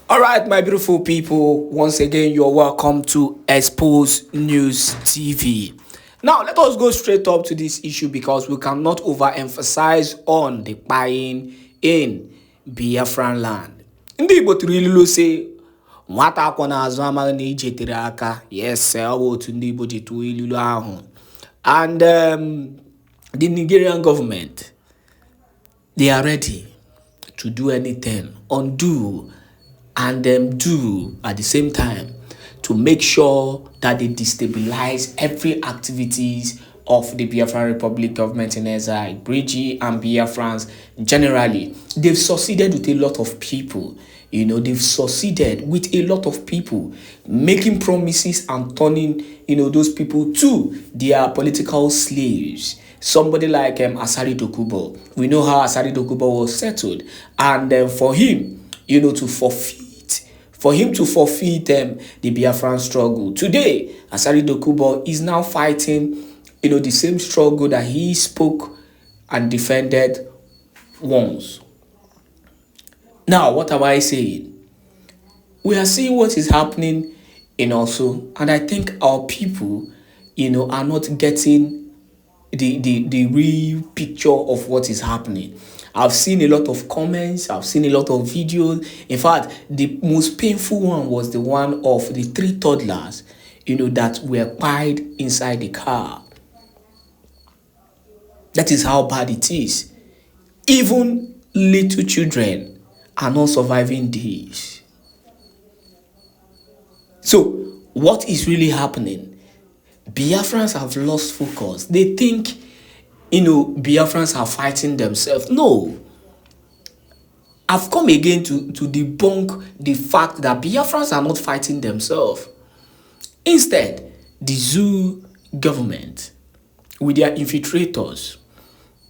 All right, my beautiful people, once again, you're welcome to Expose News TV. Now, let us go straight up to this issue because we cannot overemphasize on the buying in Biafraland. Ndị Igbo tụrụ ilu say, nwata akwọ na-azụ amaghị na ije tere aka. Yes, ọ bụ otu ndị Igbo ji tụọ ilu ahụ. And the Nigerian government, they are ready to do anything, undo and do at the same time to make sure that they destabilize every activities of the Biafran Republic government in exile, Bridgie and Biafrans generally. They've succeeded with a lot of people. They've succeeded with a lot of people making promises and turning, those people to their political slaves. Somebody like Asari Dokubo. We know how Asari Dokubo was settled. And for him, to forfeit the Biafran struggle. Today, Asari Dokubo is now fighting, the same struggle that he spoke and defended once. Now, what am I saying? We are seeing what is happening in Orsu, and I think our people, are not getting the real picture of what is happening. I've seen a lot of comments, I've seen a lot of videos. In fact, the most painful one was the one of the 3 toddlers, that were tied inside the car. That is how bad it is. Even little children are not surviving this. So, what is really happening? Biafrans have lost focus. They think Biafrans are fighting themselves. No. I've come again to debunk the fact that Biafrans are not fighting themselves. Instead, the zoo government, with their infiltrators,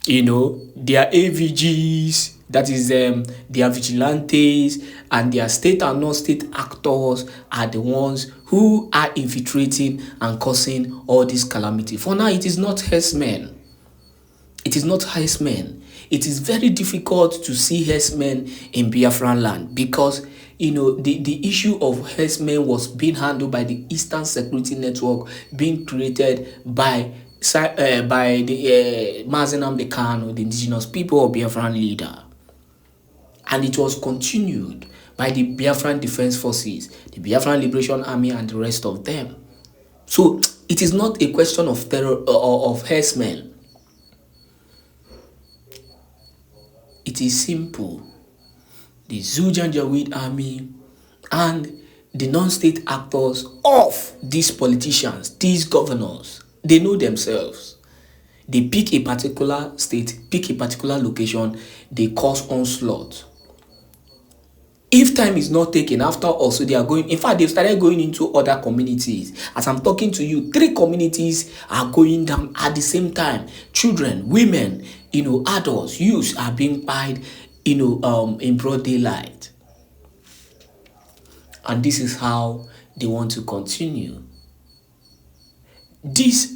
their AVGs, that is their vigilantes, and their state and non-state actors are the ones who are infiltrating and causing all this calamity. For now, it is not herdsmen. It is not herdsmen. It is very difficult to see herdsmen in Biafraland because, the issue of herdsmen was being handled by the Eastern Security Network being created by the Mazenam Bekano, the indigenous people of Biafran leader. And it was continued by the Biafran Defense Forces, the Biafran Liberation Army, and the rest of them. So it is not a question of terror or of herdsmen. It is simple. The Zujanjawid army and the non-state actors of these politicians, these governors, they know themselves. They pick a particular state, pick a particular location, they cause onslaught. If time is not taken after also they are going, in fact, they've started going into other communities. As I'm talking to you, 3 communities are going down at the same time. Children, women, adults, youths are being pied, in broad daylight. And this is how they want to continue. This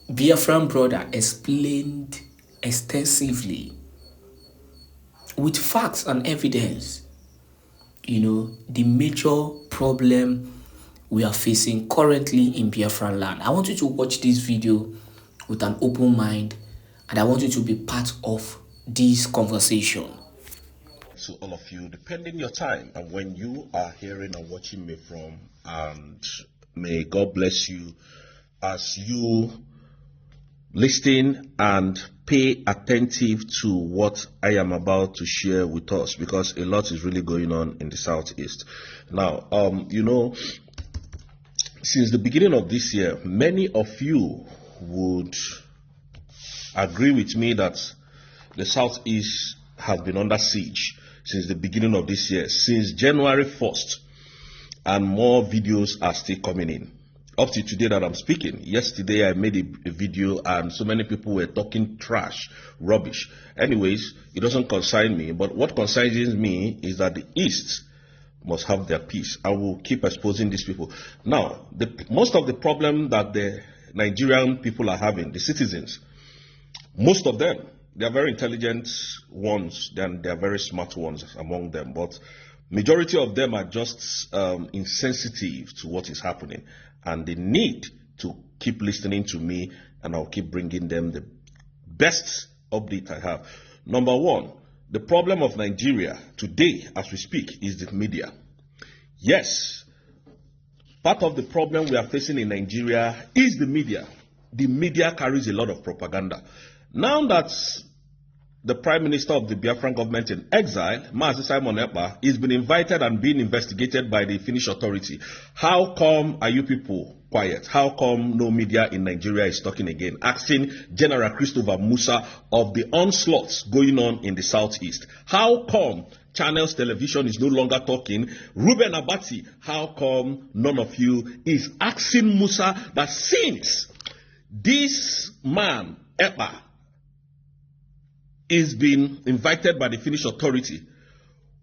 Biafran brother explained extensively with facts and evidence, the major problem we are facing currently in Biafran land. I want you to watch this video with an open mind, and I want you to be part of this conversation. To all of you, depending your time and when you are hearing and watching me from, and may God bless you as you listen and pay attentive to what I am about to share with us, because a lot is really going on in the Southeast. Now, since the beginning of this year, many of you would agree with me that the Southeast has been under siege since the beginning of this year, since January 1st, and more videos are still coming in. Up to today that I'm speaking. Yesterday I made a video and so many people were talking trash, rubbish. Anyways, it doesn't concern me, but what concerns me is that the East must have their peace. I will keep exposing these people. Now, most of the problem that the Nigerian people are having, the citizens, most of them, they are very intelligent ones, then they are very smart ones among them, but Majority of them are just insensitive to what is happening, and they need to keep listening to me, and I'll keep bringing them the best update I have. Number one, the problem of Nigeria today, as we speak, is the media. Yes, part of the problem we are facing in Nigeria is the media. The media carries a lot of propaganda. Now that the Prime Minister of the Biafran government in exile, Mazi Simon Èkpá, is been invited and being investigated by the Finnish authority. How come are you people quiet? How come no media in Nigeria is talking again? Asking General Christopher Musa of the onslaughts going on in the southeast. How come Channels Television is no longer talking? Reuben Abati, how come none of you is asking Musa that since this man, Èkpá, is being invited by the Finnish authority,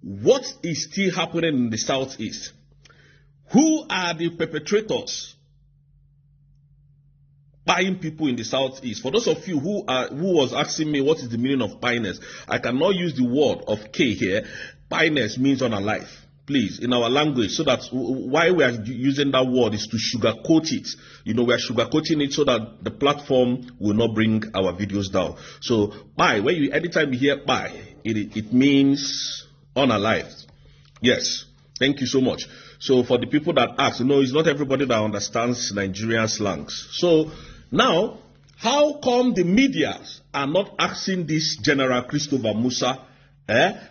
what is still happening in the southeast? Who are the perpetrators buying people in the southeast? For those of you who was asking me what is the meaning of pioneers, I cannot use the word of K here. Pioneers means unalive. Please, in our language, so that why we are using that word is to sugarcoat it. You know, we are sugarcoating it so that the platform will not bring our videos down. So, anytime you hear "pai," it means unalive. Yes, thank you so much. So, for the people that ask, it's not everybody that understands Nigerian slangs. So, now, how come the media are not asking this General Christopher Musa?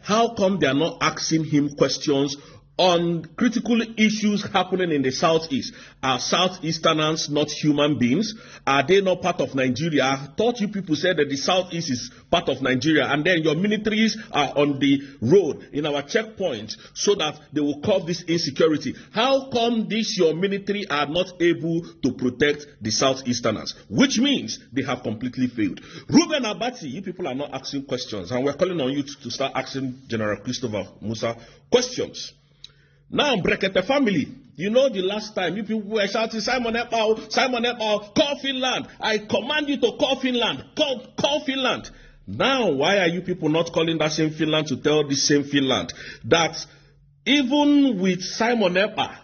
How come they are not asking him questions on critical issues happening in the southeast? Are southeasterners not human beings? Are they not part of Nigeria? I thought you people said that the southeast is part of Nigeria, and then your militaries are on the road in our checkpoints so that they will curb this insecurity. How come your military are not able to protect the southeasterners? Which means they have completely failed. Reuben Abati, you people are not asking questions, and we're calling on you to start asking General Christopher Musa questions. Now, Brekete family, the last time you people were shouting, Simon Èkpá, call Finland. I command you to call Finland. Call Finland. Now, why are you people not calling that same Finland to tell the same Finland that even with Simon Èkpá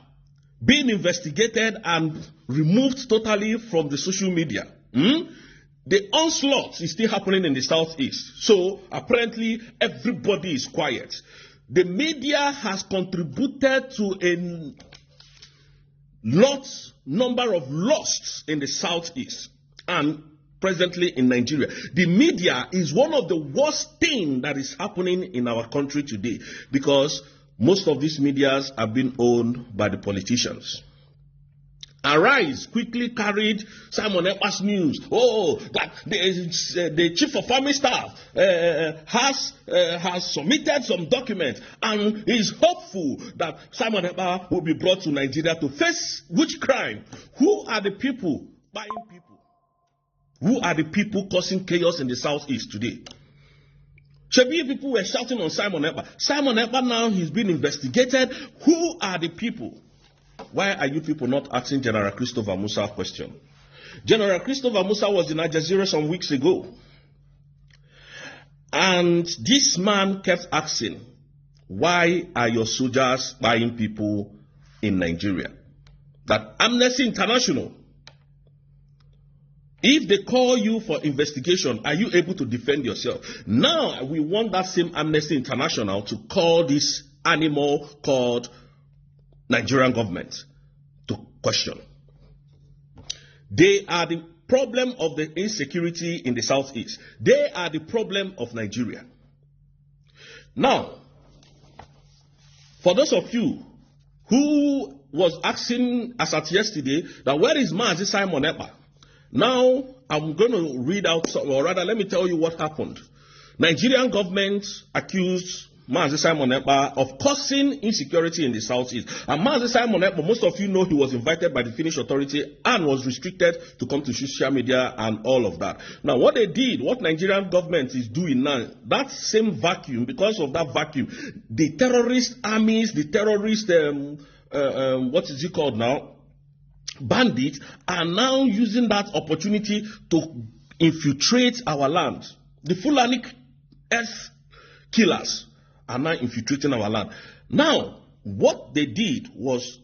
being investigated and removed totally from the social media, the onslaught is still happening in the southeast. So, apparently, everybody is quiet. The media has contributed to a number of loss in the southeast and presently in Nigeria. The media is one of the worst things that is happening in our country today, because most of these medias are being owned by the politicians. Arise quickly carried Simon Èkpá's news. That the chief of army staff has submitted some documents and is hopeful that Simon Èkpá will be brought to Nigeria to face which crime? Who are the people buying people? Who are the people causing chaos in the southeast today? Shebi people were shouting on Simon Èkpá. Simon Èkpá now he's been investigated. Who are the people? Why are you people not asking General Christopher Musa a question? General Christopher Musa was in Áćřê some weeks ago. And this man kept asking, why are your soldiers buying people in Nigeria? That Amnesty International, if they call you for investigation, are you able to defend yourself? Now we want that same Amnesty International to call this animal called Nigerian government to question. They are the problem of the insecurity in the southeast. They are the problem of Nigeria. Now, for those of you who was asking as at yesterday that where is Mazi Simon Èkpá? Now I'm going to read out, or rather let me tell you what happened. Nigerian government accused Mazi Simon Èkpá of causing insecurity in the southeast. And Mazi Simon Èkpá, most of you know he was invited by the Finnish authority and was restricted to come to social media and all of that. Now what they did, what Nigerian government is doing now, that same vacuum, because of that vacuum, the terrorist armies, the terrorist, what is it called now? Bandits are now using that opportunity to infiltrate our land. The Fulani earth killers are now infiltrating our land. Now, what they did was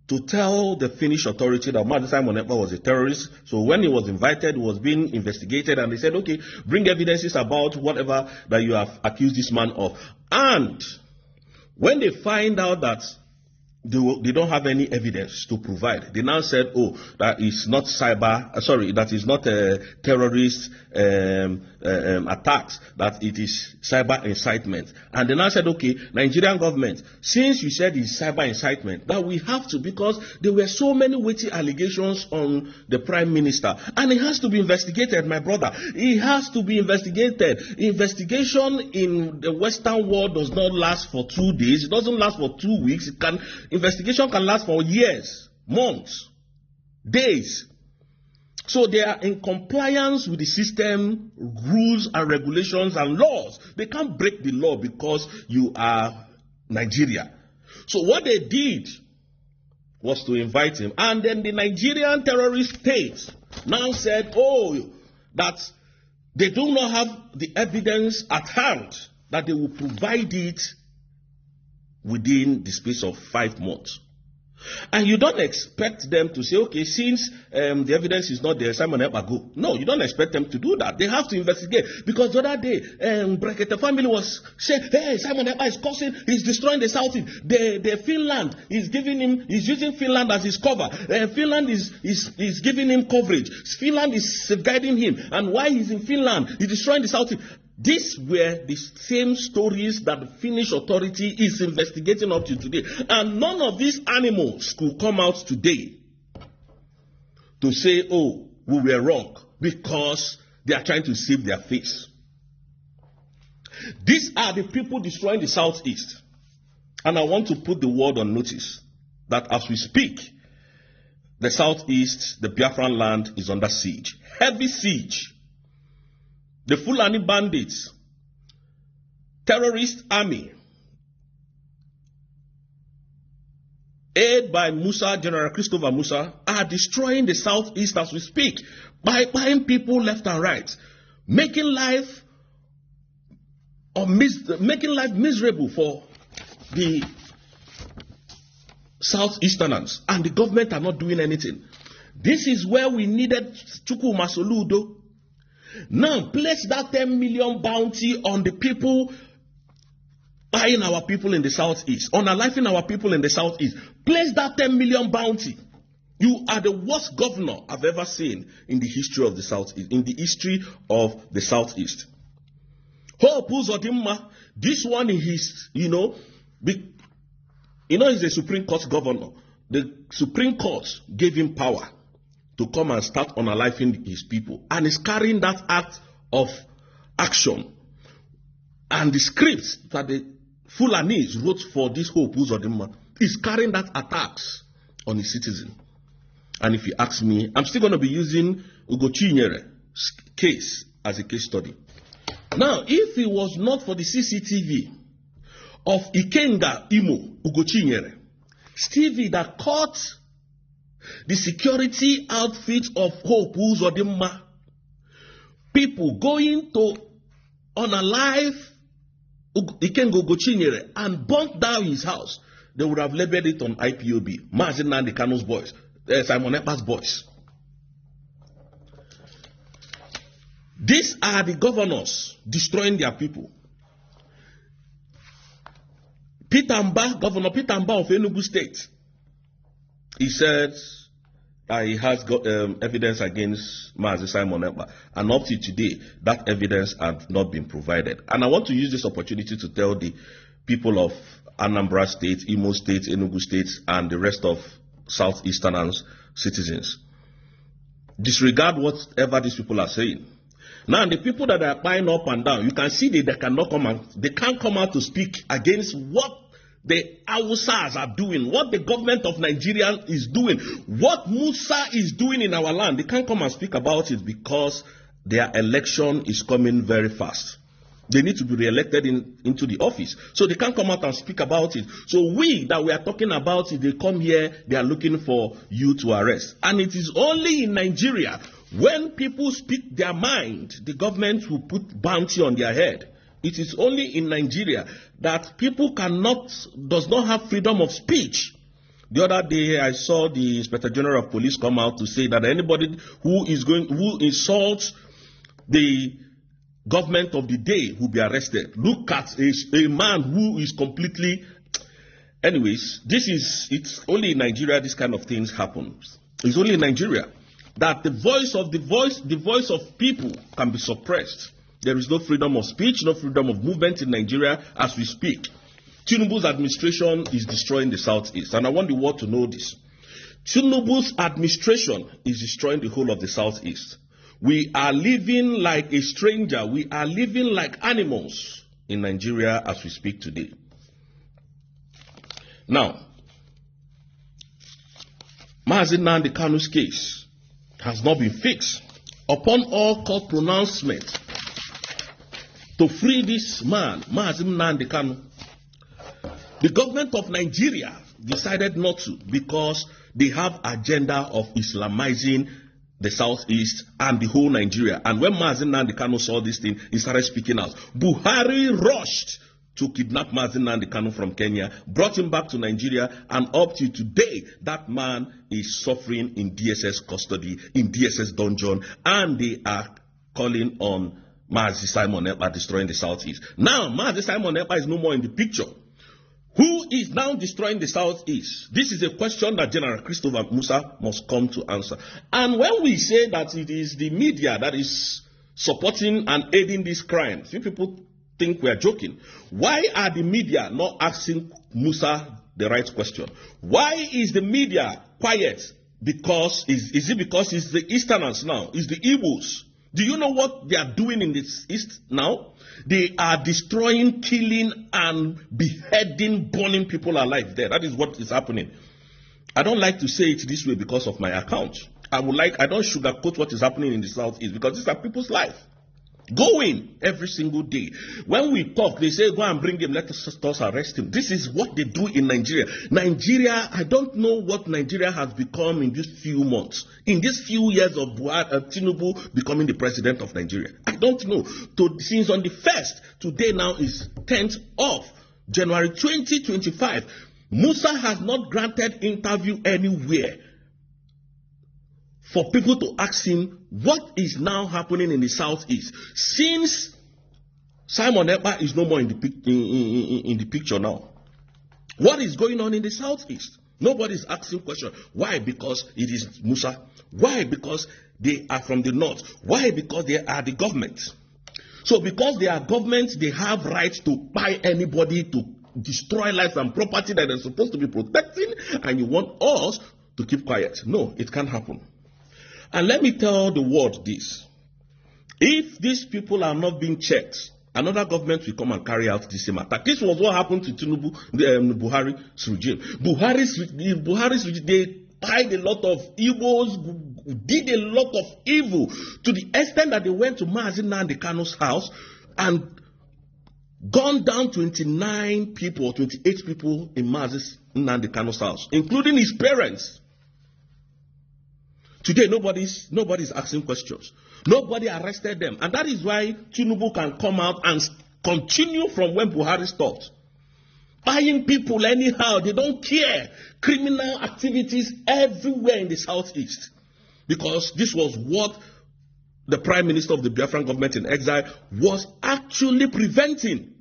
to tell the Finnish authority that Mazi Simon Ekpá was a terrorist. So when he was invited, he was being investigated, and they said, okay, bring evidences about whatever that you have accused this man of. And when they find out that they don't have any evidence to provide, they now said, oh, that is not that is not terrorist attacks, that it is cyber incitement. And they now said, okay, Nigerian government, since you said it's cyber incitement, that we have to, because there were so many weighty allegations on the Prime Minister, and it has to be investigated, my brother. It has to be investigated. Investigation in the Western world does not last for 2 days. It doesn't last for 2 weeks. Investigation can last for years, months, days. So they are in compliance with the system, rules and regulations and laws. They can't break the law because you are Nigeria. So what they did was to invite him. And then the Nigerian terrorist state now said, oh, that they do not have the evidence at hand, that they will provide it within the space of 5 months. And you don't expect them to say, okay, since the evidence is not there, Simon Ekpá go. No, you don't expect them to do that. They have to investigate. Because the other day, the family was saying, hey, Simon Ekpá is causing, he's destroying the Southeast. The Finland is using Finland as his cover. Finland is giving him coverage. Finland is guiding him. And while he's in Finland, he's destroying the Southeast. These were the same stories that the Finnish authority is investigating up to today. And none of these animals could come out today to say, oh, we were wrong, because they are trying to save their face. These are the people destroying the Southeast. And I want to put the word on notice that as we speak, the Southeast, the Biafraland, is under siege. Heavy siege. The Fulani bandits, terrorist army, aided by General Christopher Musa, are destroying the Southeast as we speak, by buying people left and right, making life miserable for the Southeasterners, and the government are not doing anything. This is where we needed Chukwuma Soludo. Now, place that 10 million bounty on the people buying our people in the Southeast, on unaliving our people in the Southeast. Place that 10 million bounty. You are the worst governor I've ever seen in the history of the Southeast, Hope Uzodimma, this one is, he's a Supreme Court governor. The Supreme Court gave him power to come and start unaliving his people, and is carrying that act of action and the scripts that the Fulanis wrote for this Hope Uzodimma is carrying that attacks on his citizen. And if you ask me, I'm still going to be using Ugochinyele's case as a case study. Now, if it was not for the CCTV of Ikenga Imo Ugochinyele, Stevie that caught the security outfit of Hope Uzodimma, people going to unalive Ikenga Ugochinyele and burnt down his house, they would have labeled it on IPOB, Mazi Nnamdi Kanu's boys, Simon Ekpa's boys. These are the governors destroying their people. Governor Peter Mba of Enugu State, he said he has got evidence against Mazi Simon Ekpá, and up to today, that evidence has not been provided. And I want to use this opportunity to tell the people of Anambra State, Imo State, Enugu State, and the rest of Southeasterners citizens, disregard whatever these people are saying. Now, the people that are buying up and down, you can see they can't come out to speak against what the Hausas are doing, what the government of Nigeria is doing, what Musa is doing in our land. They can't come and speak about it because their election is coming very fast. They need to be re-elected into the office. So they can't come out and speak about it. So we that we are talking about it, they come here, they are looking for you to arrest. And it is only in Nigeria, when people speak their mind, the government will put bounty on their head. It is only in Nigeria that people does not have freedom of speech. The other day, I saw the Inspector General of Police come out to say that anybody who insults the government of the day will be arrested. Look at a man who is completely... Anyways, it's only in Nigeria this kind of things happens. It's only in Nigeria that the voice of people can be suppressed. There is no freedom of speech, no freedom of movement in Nigeria as we speak. Tinubu's administration is destroying the Southeast, and I want the world to know this. Tinubu's administration is destroying the whole of the Southeast. We are living like a stranger. We are living like animals in Nigeria as we speak today. Now, Mazi Nnamdi Kanu's case has not been fixed. Upon all court pronouncement to free this man, Mazi Nnamdi Kanu, the government of Nigeria decided not to because they have agenda of Islamizing the Southeast and the whole Nigeria. And when Mazi Nnamdi Kanu saw this thing, he started speaking out. Buhari rushed to kidnap Mazi Nnamdi Kanu from Kenya, brought him back to Nigeria, and up to today, that man is suffering in DSS custody, in DSS dungeon, and they are calling on Mazi Simon Ekpá destroying the Southeast. Now, Mazi Simon Ekpá is no more in the picture. Who is now destroying the Southeast? This is a question that General Christopher Musa must come to answer. And when we say that it is the media that is supporting and aiding these crimes, you people think we are joking. Why are the media not asking Musa the right question? Why is the media quiet? Because is it because it's the Easterners now? It's the Igbos? Do you know what they are doing in the East now? They are destroying, killing, and beheading, burning people alive there. That is what is happening. I don't like to say it this way because of my account. I don't sugarcoat what is happening in the Southeast because these are people's lives. Going every single day. When we talk, they say, go and bring him, let us arrest him. This is what they do in Nigeria. Nigeria, I don't know what Nigeria has become in these few months. In these few years of Tinubu becoming the president of Nigeria. I don't know. Since on the 1st, today now is 10th of January 2025. Musa has not granted interview anywhere for people to ask him what is now happening in the Southeast. Since Simon Ekpá is no more in the picture now. What is going on in the Southeast? Nobody is asking questions. Why? Because it is Musa. Why? Because they are from the north. Why? Because they are the government. So because they are government, they have right to buy anybody to destroy lives and property that they're supposed to be protecting, and you want us to keep quiet. No, it can't happen. And let me tell the world this. If these people are not being checked, another government will come and carry out the same attack. This was what happened to Tinubu, Buhari's regime. Buhari's regime, they tied a lot of Igbos, did a lot of evil to the extent that they went to Mazi Nnamdi Kanu's house and gunned down 29 people or 28 people in Mazi Nnamdi Kanu's house, including his parents. Today, nobody's asking questions. Nobody arrested them. And that is why Tinubu can come out and continue from when Buhari stopped. Buying people anyhow. They don't care. Criminal activities everywhere in the Southeast. Because this was what the Prime Minister of the Biafran government in exile was actually preventing.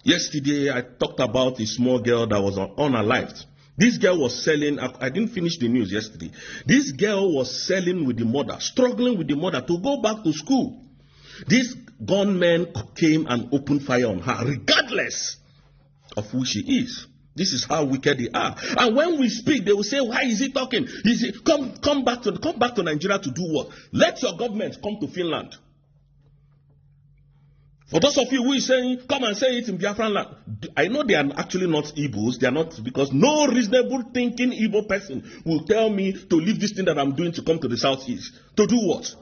Yesterday, I talked about a small girl that was unalived. This girl was selling, I didn't finish the news yesterday. This girl was selling with the mother, struggling with the mother to go back to school. This gunman came and opened fire on her, regardless of who she is. This is how wicked they are. And when we speak, they will say, why is he talking? He said, come back to Nigeria to do what? Let your government come to Finland. For those of you who is saying, come and say it in Biafraland, I know they are actually not Igbos. They are not, because no reasonable thinking Igbo person will tell me to leave this thing that I'm doing to come to the Southeast. To do what?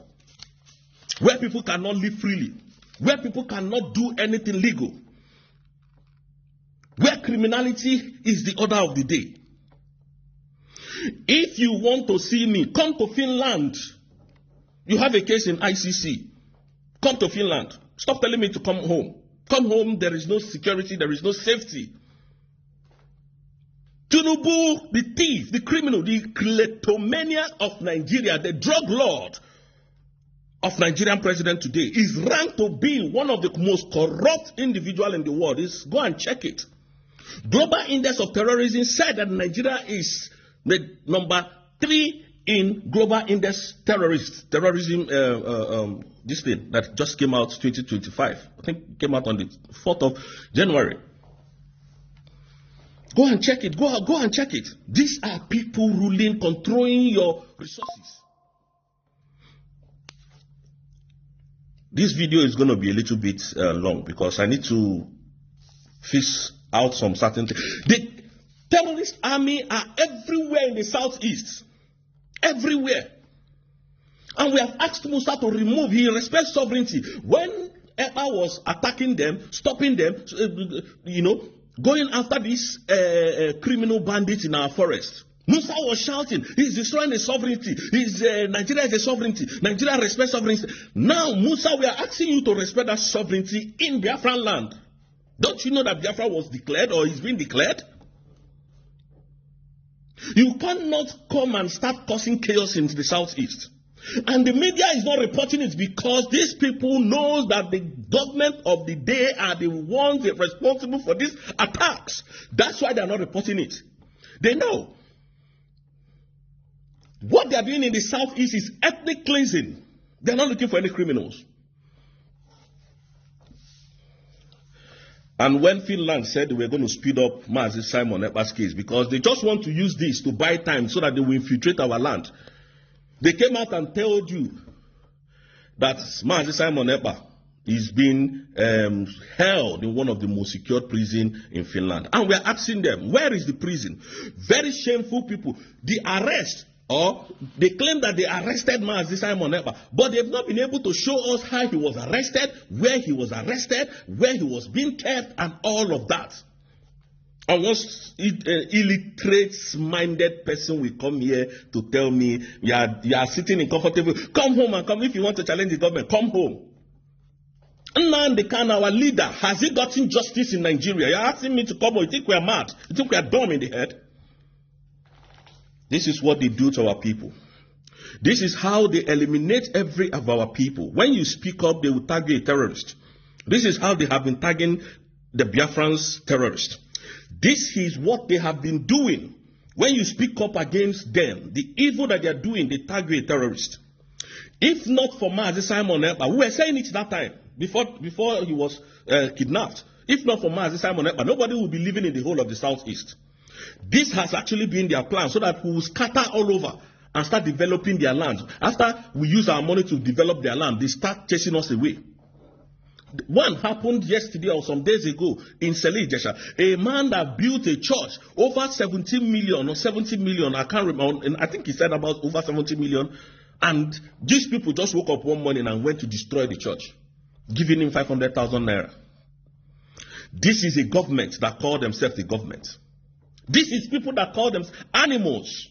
Where people cannot live freely. Where people cannot do anything legal. Where criminality is the order of the day. If you want to see me, come to Finland. You have a case in ICC. Come to Finland. Stop telling me to come home. Come home, there is no security, there is no safety. Tinubu, the thief, the criminal, the kleptomania of Nigeria, the drug lord of Nigerian president today, is ranked to be one of the most corrupt individuals in the world. Go and check it. Global Index of Terrorism said that Nigeria is the number 3 in Global Index terrorism. This thing that just came out 2025. I think it came out on the 4th of January. Go and check it. Go and check it. These are people ruling, controlling your resources. This video is going to be a little bit long because I need to fish out some certain things. The terrorist army are everywhere in the southeast. Everywhere. And we have asked Musa to remove. He respects sovereignty. When Èkpá was attacking them, stopping them, going after these criminal bandits in our forest, Musa was shouting, he's destroying the sovereignty. Nigeria is a sovereignty. Nigeria respects sovereignty. Now, Musa, we are asking you to respect that sovereignty in Biafraland. Don't you know that Biafra was declared or is being declared? You cannot come and start causing chaos in the southeast. And the media is not reporting it because these people know that the government of the day are the ones responsible for these attacks. That's why they are not reporting it. They know. What they are doing in the southeast is ethnic cleansing. They are not looking for any criminals. And when Finland said they were going to speed up Mazi Simon Ekpa's case because they just want to use this to buy time so that they will infiltrate our land, they came out and told you that Mazi Simon Ekpa is being held in one of the most secured prisons in Finland. And we are asking them, where is the prison? Very shameful people. The arrest, or they claim that they arrested Mazi Simon Ekpa, but they've not been able to show us how he was arrested, where he was arrested, where he was being kept, and all of that. And once illiterate-minded person will come here to tell me, you are sitting in comfortable, come home and come. If you want to challenge the government, come home. Nnamdi Kanu, our leader, has he gotten justice in Nigeria? You're asking me to come home. You think we are mad? You think we are dumb in the head? This is what they do to our people. This is how they eliminate every of our people. When you speak up, they will tag you a terrorist. This is how they have been tagging the Biafrans terrorists. This is what they have been doing. When you speak up against them, the evil that they are doing, they tag you a terrorist. If not for Mazi Simon Ekpa, we were saying it that time, before he was kidnapped. If not for Mazi Simon Ekpa, nobody would be living in the whole of the southeast. This has actually been their plan so that we will scatter all over and start developing their land. After we use our money to develop their land, they start chasing us away. One happened yesterday or some days ago in Sele Ijesha. A man that built a church over 17 million or 70 million, I can't remember, and I think he said about over 70 million. And these people just woke up one morning and went to destroy the church, giving him 500,000 naira. This is a government that call themselves the government. This is people that call them animals.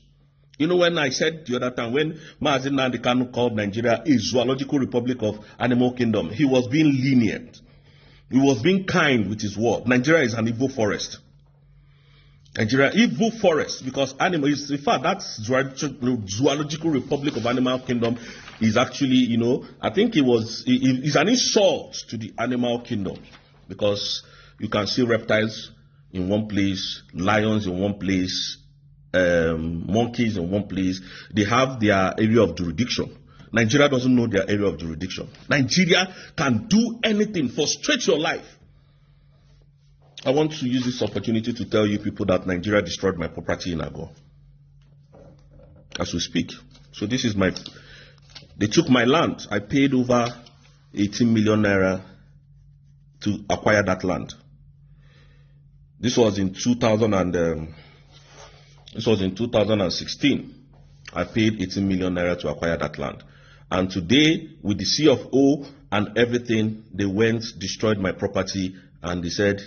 You know, when I said the other time, when Mazi Nnamdi Kanu called Nigeria a zoological republic of animal kingdom, he was being lenient. He was being kind with his word. Nigeria is an evil forest. Nigeria, evil forest, because animals, in fact, that zoological republic of animal kingdom is actually, you know, I think it's an insult to the animal kingdom, because you can see reptiles in one place, lions in one place, monkeys in one place. They have their area of jurisdiction. Nigeria doesn't know their area of jurisdiction. Nigeria can do anything, frustrate your life. I want to use this opportunity to tell you people that Nigeria destroyed my property in Agor as we speak. So this is they took my land. I paid over 18 million naira to acquire that land. This was in 2016. I paid 18 million naira to acquire that land. And today, with the C of O and everything, they went, destroyed my property, and they said,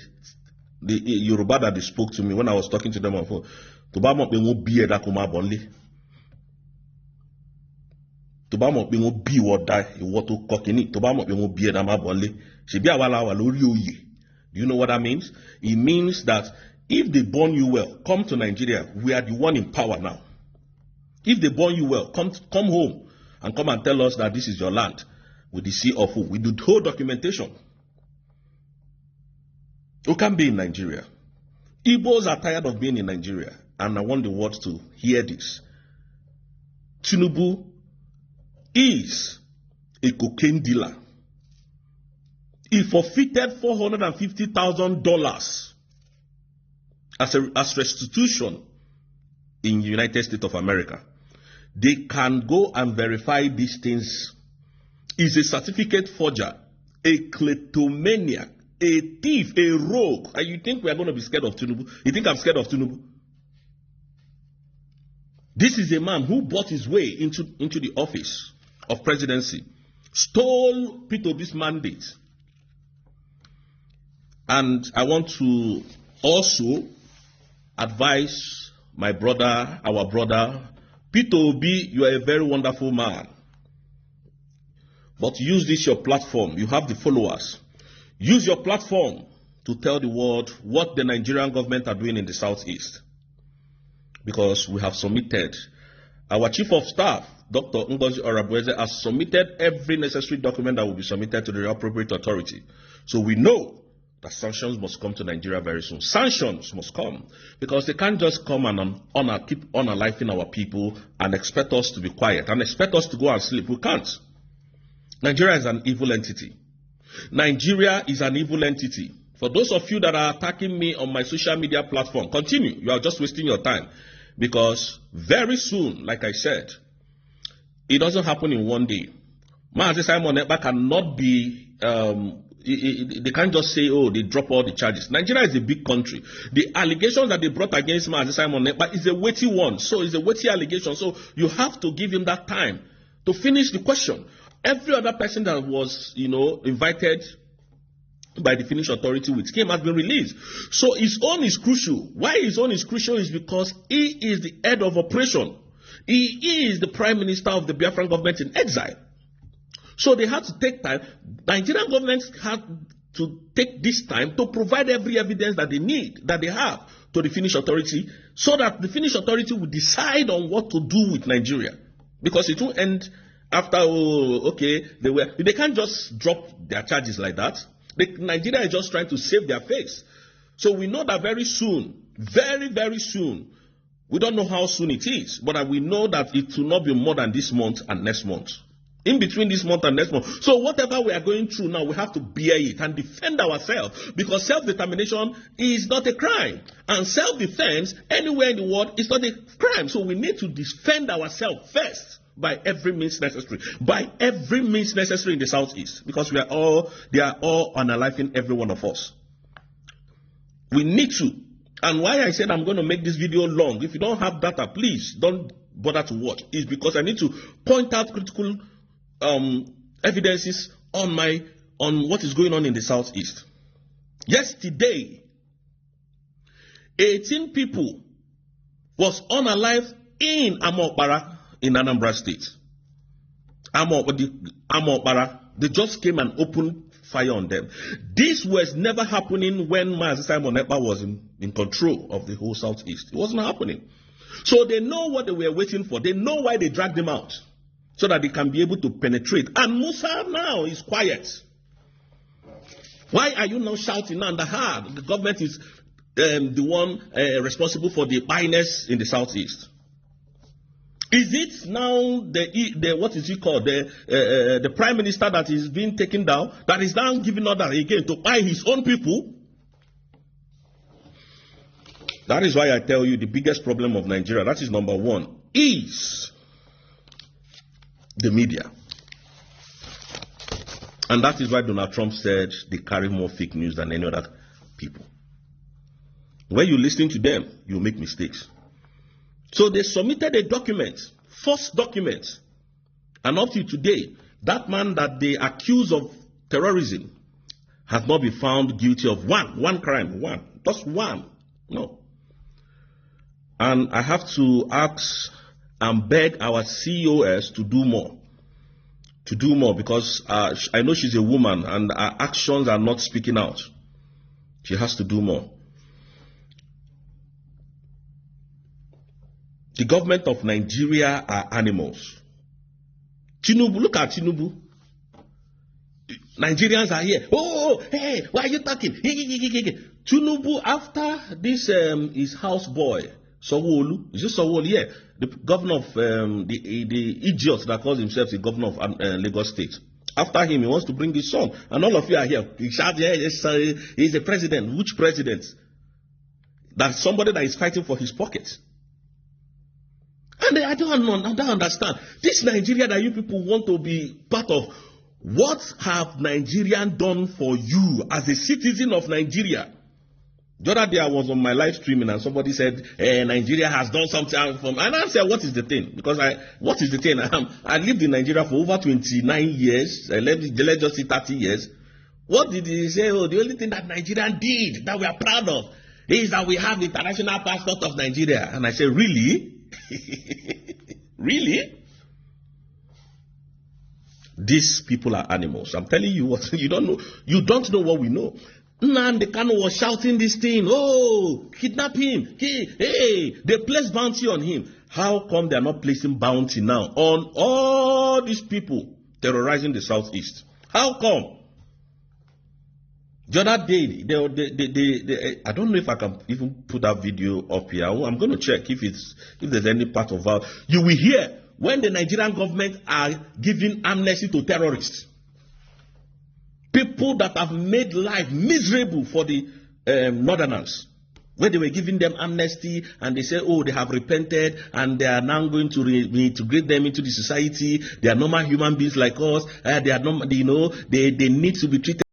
the Yoruba that they spoke to me when I was talking to them on phone, to tó bá mọ̀ pé wọ́n bí ìwọ dá ìwọ tó kọ́ kínní tó bá mọ̀ pé wọ́n bí ẹ̀dá má bọ̀ lé ṣèbí àwa la wà lórí oyè. Do you know what that means? It means that if they born you well, come to Nigeria. We are the one in power now. If they born you well, come home and come and tell us that this is your land with the C of O. We do the whole documentation. You can be in Nigeria. Igbos are tired of being in Nigeria, and I want the world to hear this. Tinubu is a cocaine dealer. He forfeited $450,000 as restitution in the United States of America. They can go and verify these things. He's a certificate forger, a kleptomaniac, a thief, a rogue. And you think we are going to be scared of Tinubu? You think I'm scared of Tinubu? This is a man who bought his way into the office of presidency, stole Peter Obi's mandate. And I want to also advise my brother, our brother, Peter Obi, you are a very wonderful man. But use this your platform. You have the followers. Use your platform to tell the world what the Nigerian government are doing in the southeast. Because we have submitted. Our chief of staff, Dr. Ngozi Orabueze, has submitted every necessary document that will be submitted to the appropriate authority. So we know that sanctions must come to Nigeria very soon. Sanctions must come because they can't just come and keep unaliving our people and expect us to be quiet and expect us to go and sleep. We can't. Nigeria is an evil entity. Nigeria is an evil entity. For those of you that are attacking me on my social media platform, continue. You are just wasting your time because very soon, like I said, it doesn't happen in one day. Mazi Simon Ekpa cannot be they can't just say, oh, they drop all the charges. Nigeria is a big country. The allegations that they brought against Mazi Simon Ekpa is a weighty one. So it's a weighty allegation. So you have to give him that time to finish the question. Every other person that was, invited by the Finnish authority with him has been released. So his own is crucial. Why his own is crucial is because he is the head of operation. He is the prime minister of the Biafran government in exile. So they had to take time. Nigerian government had to take this time to provide every evidence that they need, that they have to the Finnish authority, so that the Finnish authority will decide on what to do with Nigeria. Because it won't end after, they can't just drop their charges like that. Nigeria is just trying to save their face. So we know that very soon, very, very soon, we don't know how soon it is, but we know that it will not be more than this month and next month. In between this month and next month. So whatever we are going through now, we have to bear it and defend ourselves, because self-determination is not a crime. And self-defense anywhere in the world is not a crime. So we need to defend ourselves first by every means necessary. By every means necessary in the southeast. Because they are all unaliving every one of us. We need to. And why I said I'm going to make this video long, if you don't have data, please don't bother to watch. Is because I need to point out critical evidences on what is going on in the southeast. Yesterday, 18 people was unalive in Amokpara in Anambra State. Amokpara, they just came and opened fire on them. This was never happening when Mazi Simon Ekpa was in control of the whole southeast. It wasn't happening. So they know what they were waiting for. They know why they dragged them out, so that they can be able to penetrate. And Musa now is quiet. Why are you now shouting now? The government is the one responsible for the bias in the southeast. Is it now the what is it called, the prime minister that is being taken down, that is now giving order again to buy his own people? That is why I tell you the biggest problem of Nigeria, that is number one, is the media. And that is why Donald Trump said they carry more fake news than any other people. When you listen to them, you make mistakes. So they submitted a document, false document. And up to today, that man that they accuse of terrorism has not been found guilty of one crime, just one. No. And I have to ask and beg our CEOs to do more. to do more, because I know she's a woman and her actions are not speaking out. She has to do more. The government of Nigeria are animals. Tinubu, look at Tinubu. Nigerians are here. Oh, hey, why are you talking? Tinubu, after this his houseboy, Sanwo-Olu, is it Sanwo-Olu? Yeah, the governor of the idiot that calls himself the governor of Lagos State. After him, he wants to bring his son, and all of you are here. He shout, yeah, he's a president. Which president? That's somebody that is fighting for his pocket. And I don't understand. This Nigeria that you people want to be part of, what have Nigerians done for you as a citizen of Nigeria? The other day I was on my live streaming and somebody said, Nigeria has done something for me. And I said, what is the thing? Because what is the thing? I lived in Nigeria for over 29 years. Let's just say 30 years. What did he say? Oh, the only thing that Nigeria did that we are proud of is that we have the international passport of Nigeria. And I said, really? Really? These people are animals. I'm telling you what, you don't know. You don't know what we know. Nnamdi Kanu was shouting this thing. Oh, kidnap him. Hey, they place bounty on him. How come they are not placing bounty now on all these people terrorizing the southeast? How come? The other day, I don't know if I can even put that video up here. I'm going to check if there's any part of that. You will hear when the Nigerian government are giving amnesty to terrorists. People that have made life miserable for the northerners. When they were giving them amnesty and they say, oh, they have repented and they are now going to reintegrate them into the society. They are normal human beings like us. They are normal, they need to be treated